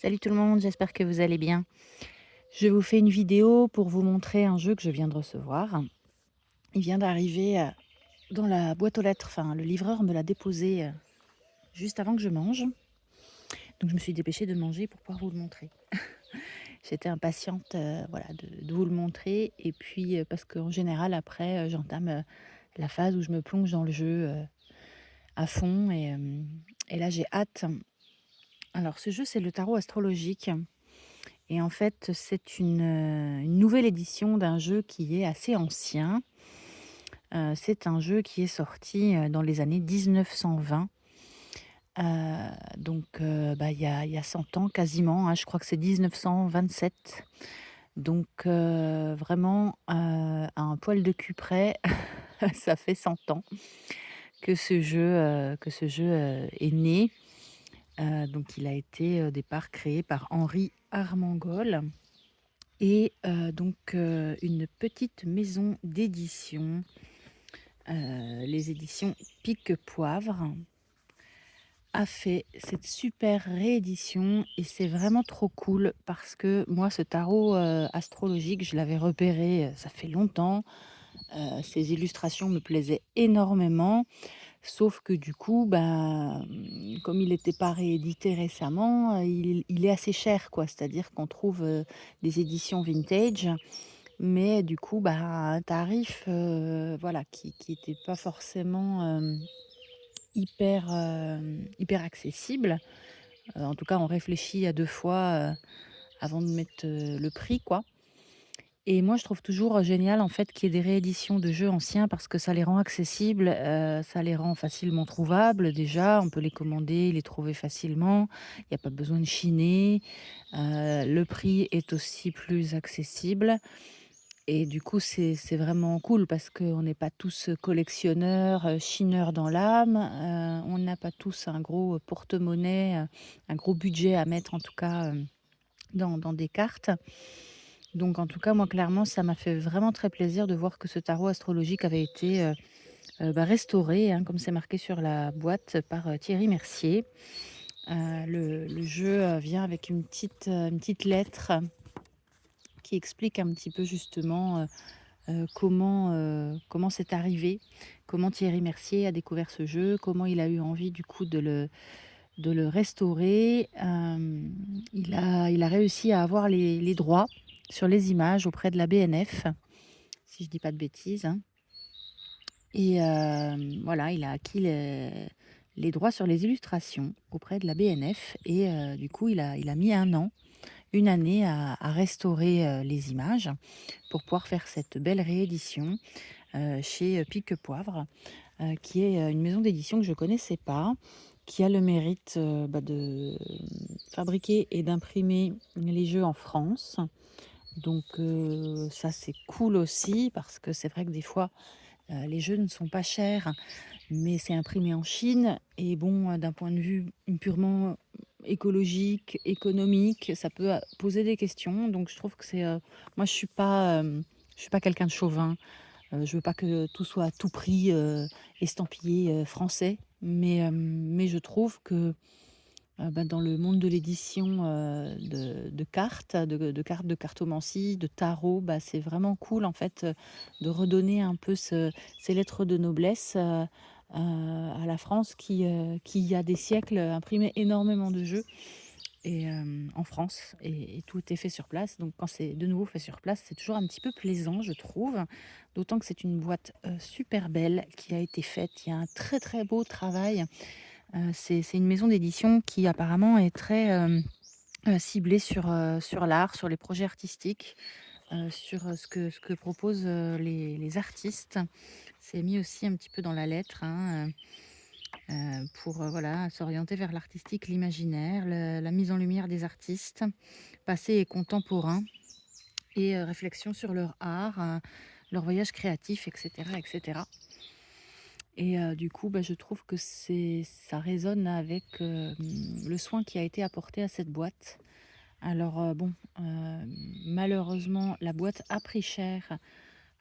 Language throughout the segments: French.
Salut tout le monde, j'espère que vous allez bien. Je vous fais une vidéo pour vous montrer un jeu que je viens de recevoir. Il vient d'arriver dans la boîte aux lettres, enfin le livreur me l'a déposé juste avant que je mange. Donc je me suis dépêchée de manger pour pouvoir vous le montrer. J'étais impatiente voilà, de vous le montrer et puis parce qu'en général après j'entame la phase où je me plonge dans le jeu à fond et là j'ai hâte. Alors ce jeu c'est le tarot astrologique. Et en fait, c'est une nouvelle édition d'un jeu qui est assez ancien. C'est un jeu qui est sorti, dans les années 1920. Donc bah, il y a 100 ans quasiment, hein, je crois que c'est 1927. Donc vraiment, à un poil de cul près, ça fait 100 ans que ce jeu est né. Donc il a été au départ créé par Henri Armengol. Et donc une petite maison d'édition, les éditions Pique Poivre, a fait cette super réédition et c'est vraiment trop cool parce que moi ce tarot, astrologique, je l'avais repéré, ça fait longtemps. Ses illustrations me plaisaient énormément. Sauf que du coup, bah, comme il n'était pas réédité récemment, il est assez cher quoi. C'est-à-dire qu'on trouve, des éditions vintage, mais du coup, bah, un tarif, voilà, qui était pas forcément, hyper accessible. En tout cas, on réfléchit à 2 fois, avant de mettre, le prix, quoi. Et moi, je trouve toujours, génial, en fait, qu'il y ait des rééditions de jeux anciens parce que ça les rend accessibles, ça les rend facilement trouvables déjà. On peut les commander, les trouver facilement. Il y a pas besoin de chiner. Le prix est aussi plus accessible. Et du coup, c'est vraiment cool parce qu'on n'est pas tous collectionneurs, chineurs dans l'âme. On n'a pas tous un gros porte-monnaie, un gros budget à mettre en tout cas, dans des cartes. Donc en tout cas, moi clairement, ça m'a fait vraiment très plaisir de voir que ce tarot astrologique avait été, bah, restauré, hein, comme c'est marqué sur la boîte par, Thierry Mercier. Le jeu, vient avec une petite lettre qui explique un petit peu justement, comment c'est arrivé, comment Thierry Mercier a découvert ce jeu, comment il a eu envie du coup de le restaurer. Il a réussi à avoir les droits sur les images auprès de la BNF, si je dis pas de bêtises, hein. Et voilà, il a acquis les droits sur les illustrations auprès de la BNF et du coup, il a mis 1 an, 1 année à restaurer, les images pour pouvoir faire cette belle réédition, chez, Pique Poivre, qui est, une maison d'édition que je ne connaissais pas, qui a le mérite, bah, de fabriquer et d'imprimer les jeux en France. Donc ça, c'est cool aussi parce que c'est vrai que des fois, les jeux ne sont pas chers, mais c'est imprimé en Chine et bon, d'un point de vue purement écologique, économique, ça peut, poser des questions. Donc je trouve que moi je suis pas quelqu'un de chauvin. Je veux pas que tout soit à tout prix, estampillé, français, mais je trouve que, bah, dans le monde de l'édition, de cartes, de cartes de cartomancie, de tarot, bah, c'est vraiment cool en fait, de redonner un peu ces lettres de noblesse, à la France qui il y a des siècles, imprimait énormément de jeux et en France et tout est fait sur place. Donc quand c'est de nouveau fait sur place, c'est toujours un petit peu plaisant, je trouve. D'autant que c'est une boîte, super belle qui a été faite. Il y a un très, très beau travail. C'est une maison d'édition qui apparemment est très, ciblée sur l'art, sur les projets artistiques, sur, ce que proposent, les artistes. C'est mis aussi un petit peu dans la lettre, hein, pour, voilà, s'orienter vers l'artistique, l'imaginaire, la mise en lumière des artistes, passés et contemporains et réflexion sur leur art, leur voyage créatif et cetera et cetera. Et du coup, bah, je trouve que ça résonne avec, le soin qui a été apporté à cette boîte. Alors, bon, malheureusement, la boîte a pris cher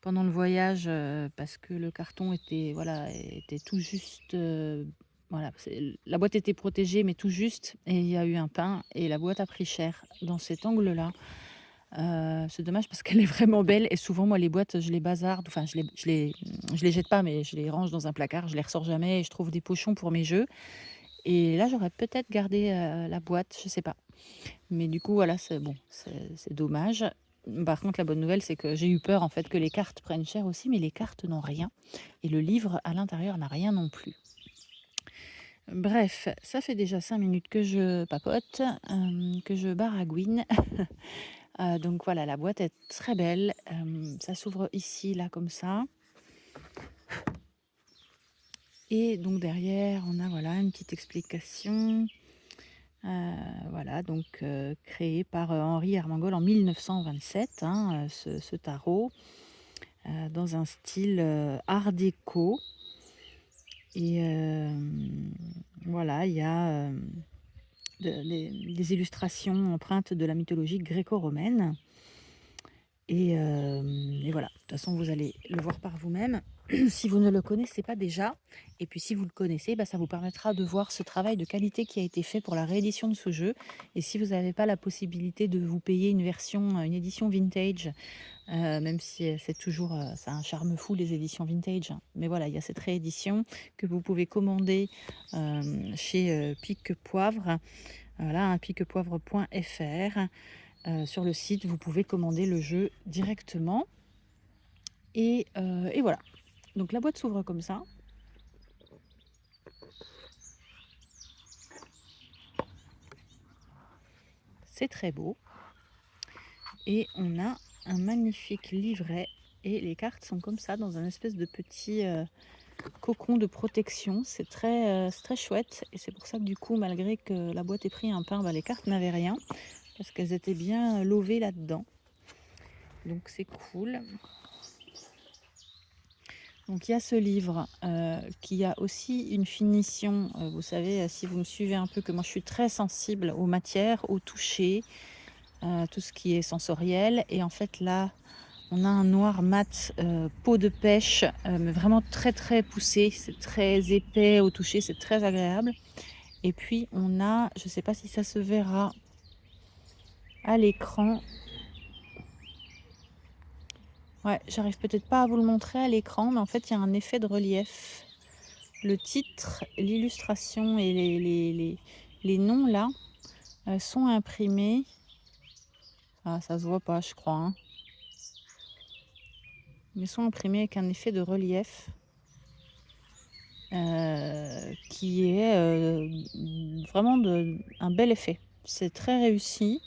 pendant le voyage, parce que le carton était, voilà, était tout juste, Voilà, la boîte était protégée, mais tout juste, et il y a eu un pain et la boîte a pris cher dans cet angle-là. C'est dommage parce qu'elle est vraiment belle et souvent moi les boîtes je les bazarde, enfin je les jette pas, mais je les range dans un placard, je les ressors jamais et je trouve des pochons pour mes jeux, et là j'aurais peut-être gardé, la boîte, je sais pas. Mais du coup voilà, c'est bon, c'est dommage. Par contre la bonne nouvelle, c'est que j'ai eu peur en fait que les cartes prennent cher aussi, mais les cartes n'ont rien et le livre à l'intérieur n'a rien non plus. Bref, ça fait déjà 5 minutes que je papote, que je baragouine. Donc voilà, la boîte est très belle, ça s'ouvre ici, là, comme ça, et donc derrière, on a, voilà, une petite explication. Voilà, donc créé par, Henri Armengol en 1927, hein, ce tarot, dans un style, art déco, et voilà, il y a, des illustrations empreintes de la mythologie gréco-romaine. Et voilà, de toute façon, vous allez le voir par vous-même si vous ne le connaissez pas déjà. Et puis si vous le connaissez, bah, ça vous permettra de voir ce travail de qualité qui a été fait pour la réédition de ce jeu. Et si vous n'avez pas la possibilité de vous payer une version, une édition vintage, même si c'est toujours, ça a un charme fou les éditions vintage, hein. Mais voilà, il y a cette réédition que vous pouvez commander chez Pique Poivre. Voilà, hein, piquepoivre.fr. Sur le site, vous pouvez commander le jeu directement. Et voilà. Donc la boîte s'ouvre comme ça. C'est très beau. Et on a un magnifique livret. Et les cartes sont comme ça, dans un espèce de petit cocon de protection. C'est très chouette. Et c'est pour ça que du coup, malgré que la boîte ait pris un pain, bah, les cartes n'avaient rien. Parce qu'elles étaient bien lovées là-dedans. Donc c'est cool. Donc il y a ce livre qui a aussi une finition, vous savez, si vous me suivez un peu, que moi je suis très sensible aux matières, au toucher, tout ce qui est sensoriel. Et en fait là, on a un noir mat, peau de pêche, mais vraiment très poussé. C'est très épais au toucher, c'est très agréable. Et puis on a, je ne sais pas si ça se verra à l'écran. Ouais, j'arrive peut-être pas à vous le montrer à l'écran, mais en fait il y a un effet de relief. Le titre, l'illustration et les noms là sont imprimés. Ah, ça se voit pas, je crois, hein. Mais sont imprimés avec un effet de relief qui est vraiment un bel effet. C'est très réussi.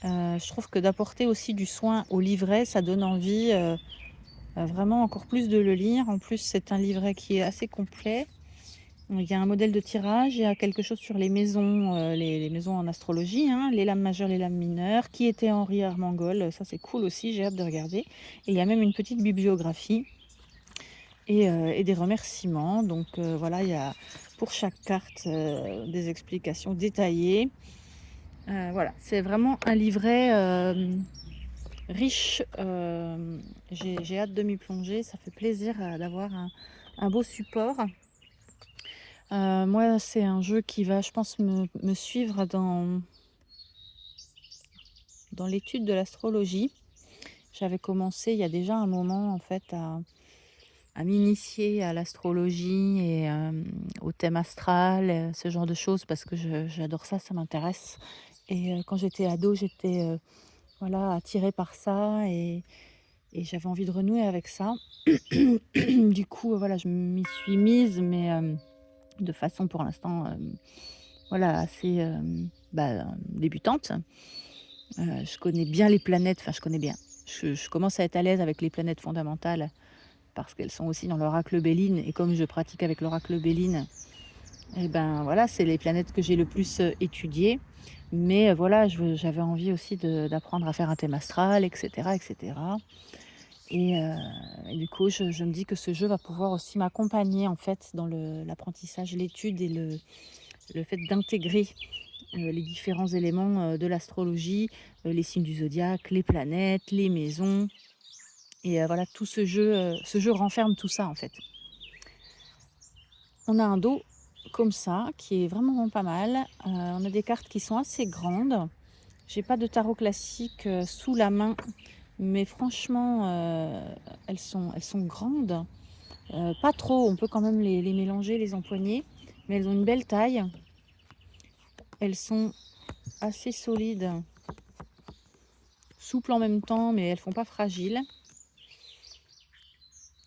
Je trouve que d'apporter aussi du soin au livret, ça donne envie vraiment encore plus de le lire. En plus, c'est un livret qui est assez complet. Il y a un modèle de tirage, il y a quelque chose sur les maisons, les maisons en astrologie, hein, les lames majeures, les lames mineures, qui était Henri Armengol, ça c'est cool aussi, j'ai hâte de regarder. Et il y a même une petite bibliographie et des remerciements. Donc voilà, il y a pour chaque carte des explications détaillées. Voilà, c'est vraiment un livret riche. J'ai hâte de m'y plonger, ça fait plaisir d'avoir un beau support. Moi, c'est un jeu qui va, je pense, me suivre dans l'étude de l'astrologie. J'avais commencé il y a déjà un moment, en fait, à m'initier à l'astrologie et au thème astral, ce genre de choses, parce que j'adore ça, ça m'intéresse. Et quand j'étais ado, j'étais voilà, attirée par ça, et j'avais envie de renouer avec ça. Du coup, voilà, je m'y suis mise, mais de façon pour l'instant voilà, assez débutante. Je connais bien les planètes, enfin je connais bien. Je commence à être à l'aise avec les planètes fondamentales parce qu'elles sont aussi dans l'oracle Béline, et comme je pratique avec l'oracle Béline, et ben voilà, c'est les planètes que j'ai le plus étudiées. Mais voilà, j'avais envie aussi d'apprendre à faire un thème astral, etc. etc. Et du coup, je me dis que ce jeu va pouvoir aussi m'accompagner en fait dans l'apprentissage, l'étude et le fait d'intégrer les différents éléments de l'astrologie, les signes du zodiaque, les planètes, les maisons. Et voilà, ce jeu renferme tout ça en fait. On a un dos comme ça, qui est vraiment pas mal. On a des cartes qui sont assez grandes. J'ai pas de tarot classique, sous la main, mais franchement, elles sont grandes. Pas trop, on peut quand même les mélanger, les empoigner, mais elles ont une belle taille. Elles sont assez solides, souples en même temps, mais elles font pas fragiles.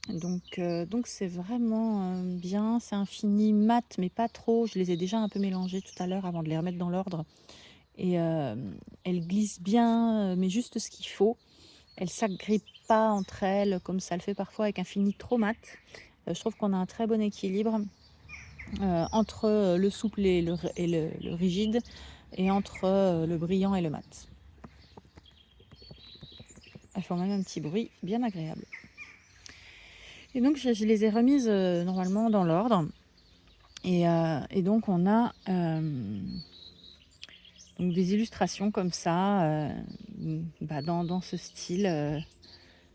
Donc c'est vraiment, bien. C'est un fini mat, mais pas trop. Je les ai déjà un peu mélangés tout à l'heure avant de les remettre dans l'ordre et elles glissent bien, mais juste ce qu'il faut. Elles s'agrippent pas entre elles comme ça le fait parfois avec un fini trop mat. Je trouve qu'on a un très bon équilibre, entre, le souple et le rigide et entre, le brillant et le mat. Elles font même un petit bruit bien agréable. Et donc je les ai remises, normalement dans l'ordre et donc on a, donc des illustrations comme ça, dans ce style,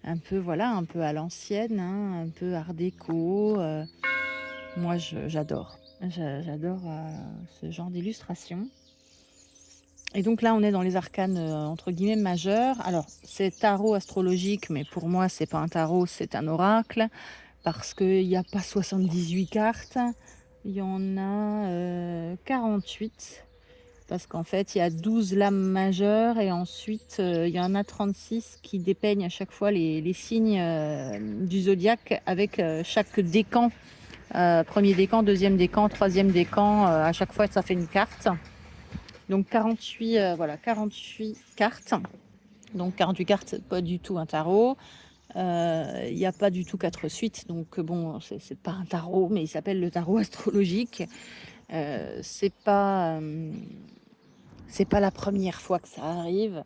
un peu, voilà, un peu à l'ancienne, hein, un peu art déco, moi j'adore. J'adore, ce genre d'illustration. Et donc là, on est dans les arcanes, entre guillemets «majeurs». Alors, c'est tarot astrologique, mais pour moi, c'est pas un tarot, c'est un oracle, parce qu'il y a pas 78 cartes, il y en a, 48, parce qu'en fait, il y a 12 lames majeures et ensuite, il y en a 36 qui dépeignent à chaque fois les signes, du zodiaque avec, chaque décan, 1er décan, 2e décan, 3e décan, à chaque fois, ça fait une carte. Donc 48, voilà, 48 cartes. Donc 48 cartes, pas du tout un tarot. Il y a pas du tout 4 suites, donc bon, c'est pas un tarot, mais il s'appelle le tarot astrologique. C'est pas la première fois que ça arrive,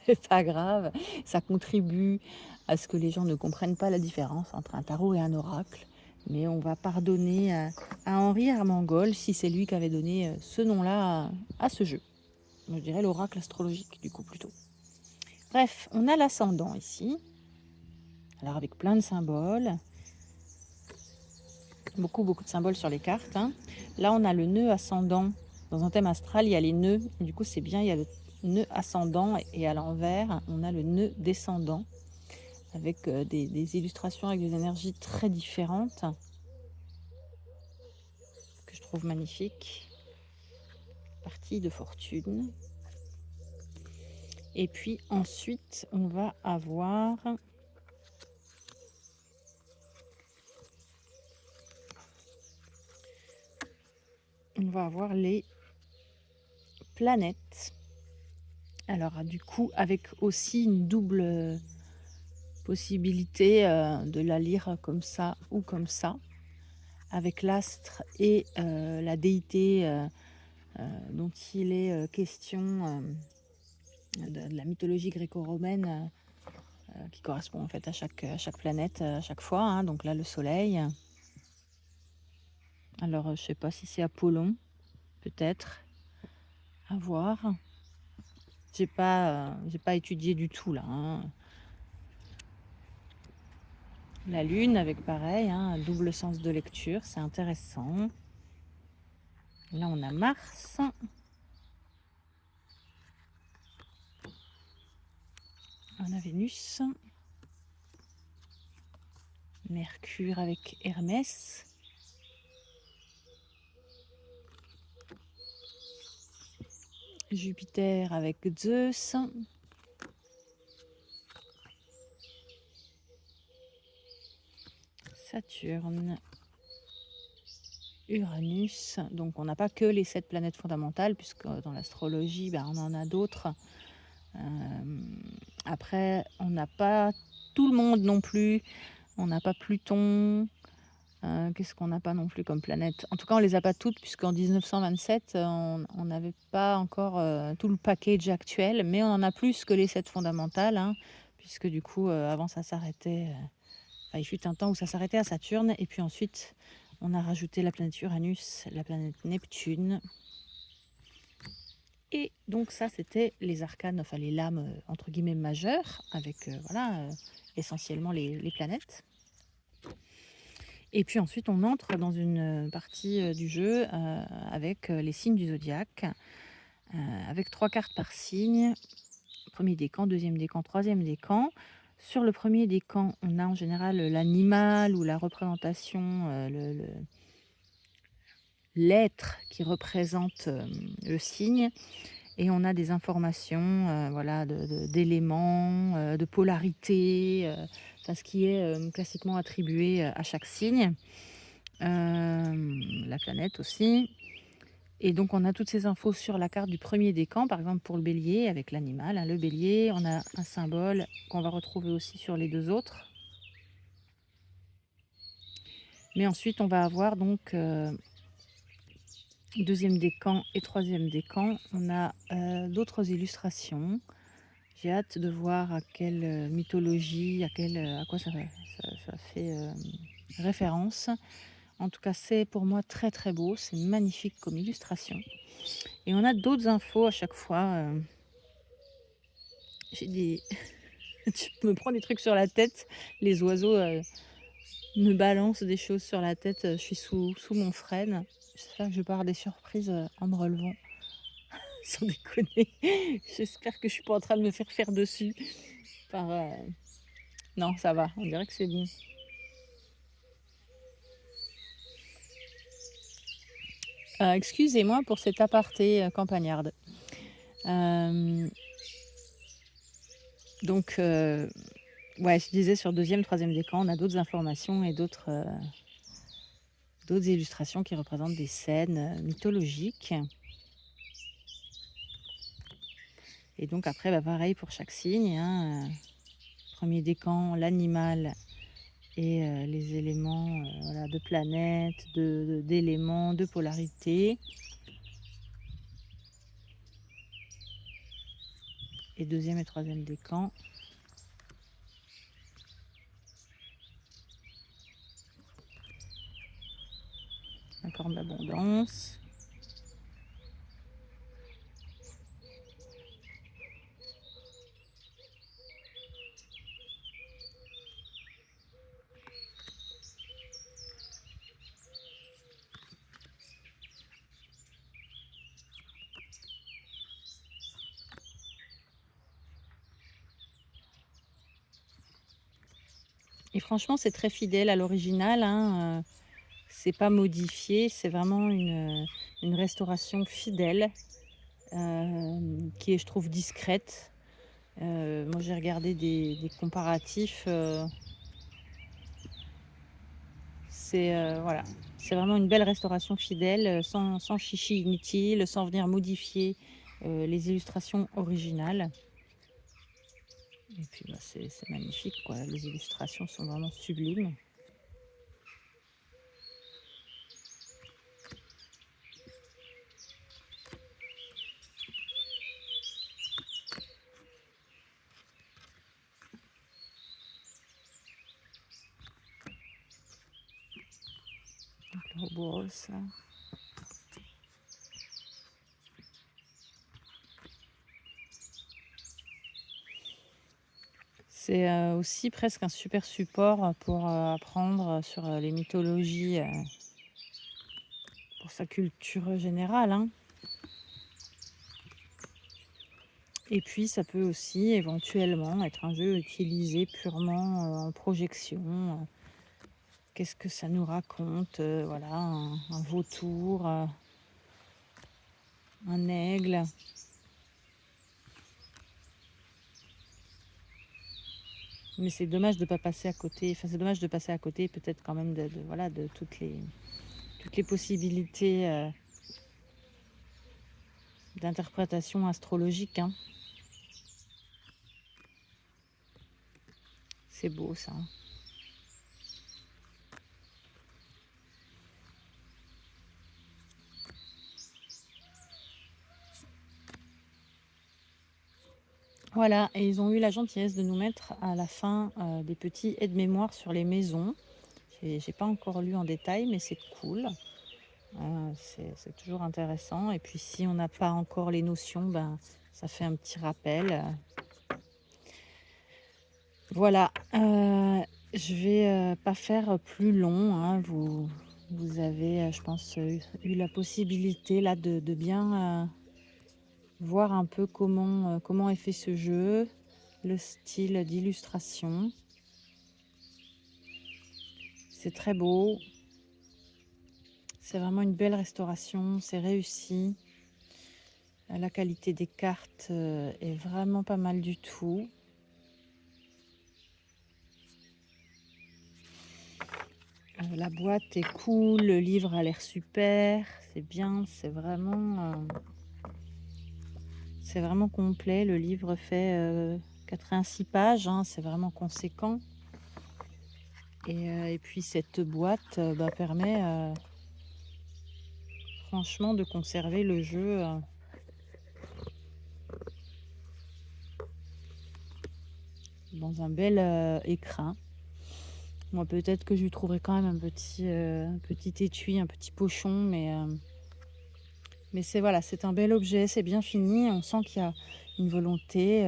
c'est pas grave. Ça contribue à ce que les gens ne comprennent pas la différence entre un tarot et un oracle. Mais on va pardonner à Henri Armengol si c'est lui qui avait donné ce nom-là à ce jeu. Je dirais l'oracle astrologique, du coup, plutôt. Bref, on a l'ascendant ici. Alors, avec plein de symboles. Beaucoup de symboles sur les cartes, hein. Là, on a le nœud ascendant. Dans un thème astral, il y a les nœuds. Et du coup, c'est bien, il y a le nœud ascendant et à l'envers, on a le nœud descendant. Avec des illustrations avec des énergies très différentes. Que je trouve magnifiques. Partie de fortune. Et puis ensuite, on va avoir les planètes. Alors du coup, avec aussi une double possibilité de la lire comme ça ou comme ça, avec l'astre et la déité dont il est question de la mythologie gréco-romaine, qui correspond en fait à chaque planète, à chaque fois, hein. Donc là, le soleil. Alors, je sais pas si c'est Apollon, peut-être, à voir. J'ai pas étudié du tout là, hein. La lune avec pareil, hein, un double sens de lecture, c'est intéressant. Là, on a Mars. On a Vénus. Mercure avec Hermès. Jupiter avec Zeus. Saturne. Uranus. Donc on n'a pas que les 7 planètes fondamentales, puisque dans l'astrologie, on en a d'autres. Après, on n'a pas tout le monde non plus. On n'a pas Pluton. Qu'est-ce qu'on n'a pas non plus comme planète? En tout cas, on les a pas toutes, puisqu'en 1927, on n'avait pas encore tout le package actuel, mais on en a plus que les 7 fondamentales, hein, puisque du coup, avant ça s'arrêtait, il fut un temps où ça s'arrêtait à Saturne, et puis ensuite, on a rajouté la planète Uranus, la planète Neptune. Et donc ça, c'était les arcanes, enfin les lames, entre guillemets, majeures, avec, voilà, essentiellement les planètes. Et puis ensuite, on entre dans une partie du jeu avec les signes du zodiaque, avec 3 cartes par signe. Premier décan, deuxième décan, troisième décan. Sur le premier décan, on a en général l'animal ou la représentation, l'être qui représente le signe. Et on a des informations voilà, d'éléments, de polarité, enfin, ce qui est classiquement attribué à chaque signe. La planète aussi. Et donc, on a toutes ces infos sur la carte du premier décan, par exemple pour le bélier, avec l'animal, hein, le bélier. On a un symbole qu'on va retrouver aussi sur les deux autres. Mais ensuite, on va avoir donc deuxième décan et troisième décan. On a d'autres illustrations. J'ai hâte de voir à quelle mythologie, à quoi ça fait référence. En tout cas, c'est pour moi très très beau, c'est magnifique comme illustration. Et on a d'autres infos à chaque fois. J'ai des je me prends des trucs sur la tête, les oiseaux, me balancent des choses sur la tête, je suis sous mon frêne. J'espère que je vais pas avoir des surprises, en me relevant. Sans déconner. J'espère que je suis pas en train de me faire dessus par, non, ça va, on dirait que c'est bon. Excusez-moi pour cet aparté, campagnarde. Hem, donc ouais, je disais sur deuxième, troisième décan, on a d'autres informations et d'autres illustrations qui représentent des scènes, mythologiques. Et donc après, bah, pareil pour chaque signe, hein, 1er décan, l'animal et les éléments, voilà, de planètes, d'éléments, de polarité. Et deuxième et troisième décan. La corne d'abondance. Et franchement, c'est très fidèle à l'original, hein, c'est pas modifié, c'est vraiment une restauration fidèle, qui est, je trouve, discrète. Moi, j'ai regardé des comparatifs, c'est, voilà, c'est vraiment une belle restauration fidèle, sans chichi inutile, sans venir modifier, les illustrations originales. Et puis, bah, c'est magnifique, quoi. Les illustrations sont vraiment sublimes. Donc le Ouroboros, là. C'est, aussi presque un super support pour, apprendre sur, les mythologies, pour sa culture générale, hein. Et puis ça peut aussi éventuellement être un jeu utilisé purement, en projection, qu'est-ce que ça nous raconte? Voilà, un vautour, un aigle. Mais c'est dommage de pas passer à côté, enfin, c'est dommage de passer à côté peut-être quand même de voilà, de toutes les possibilités, d'interprétation astrologique, hein. C'est beau ça, hein. Voilà, et ils ont eu la gentillesse de nous mettre à la fin, des petits aides-mémoires sur les maisons. J'ai pas encore lu en détail, mais c'est cool. C'est toujours intéressant et puis si on n'a pas encore les notions, ben, ça fait un petit rappel, voilà, Je vais, pas faire plus long, hein. Vous avez, je pense, eu la possibilité là de bien, voir un peu comment est fait ce jeu, le style d'illustration. C'est très beau, c'est vraiment une belle restauration, c'est réussi. La qualité des cartes, est vraiment pas mal du tout. La boîte est cool, le livre a l'air super, c'est bien, c'est vraiment complet. Le livre fait, 86 pages, hein, c'est vraiment conséquent et puis cette boîte, permet, franchement de conserver le jeu, dans un bel, écrin. Moi, peut-être que je lui trouverai quand même un petit étui, un petit pochon, mais c'est voilà, c'est un bel objet, c'est bien fini. On sent qu'il y a une volonté,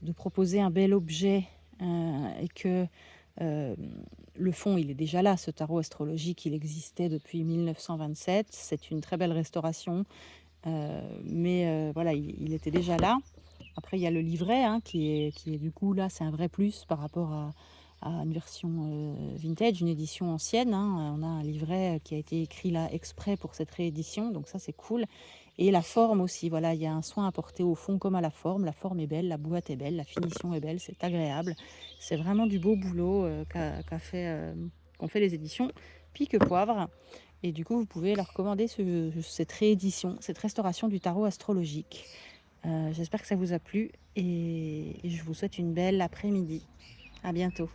de proposer un bel objet, et que, hem, le fond, il est déjà là. Ce tarot astrologique, il existait depuis 1927. C'est une très belle restauration, mais voilà, il était déjà là. Après, il y a le livret, hein, qui est du coup là, c'est un vrai plus par rapport à une version, vintage, une édition ancienne, hein. On a un livret, qui a été écrit là exprès pour cette réédition, donc ça c'est cool et la forme aussi, voilà, il y a un soin apporté au fond comme à la forme. La forme est belle, la boîte est belle, la finition est belle, c'est agréable. C'est vraiment du beau boulot, qu'ont fait les éditions Pique Poivre et du coup, vous pouvez leur commander cette réédition, cette restauration du tarot astrologique. J'espère que ça vous a plu et je vous souhaite une belle après-midi. À bientôt.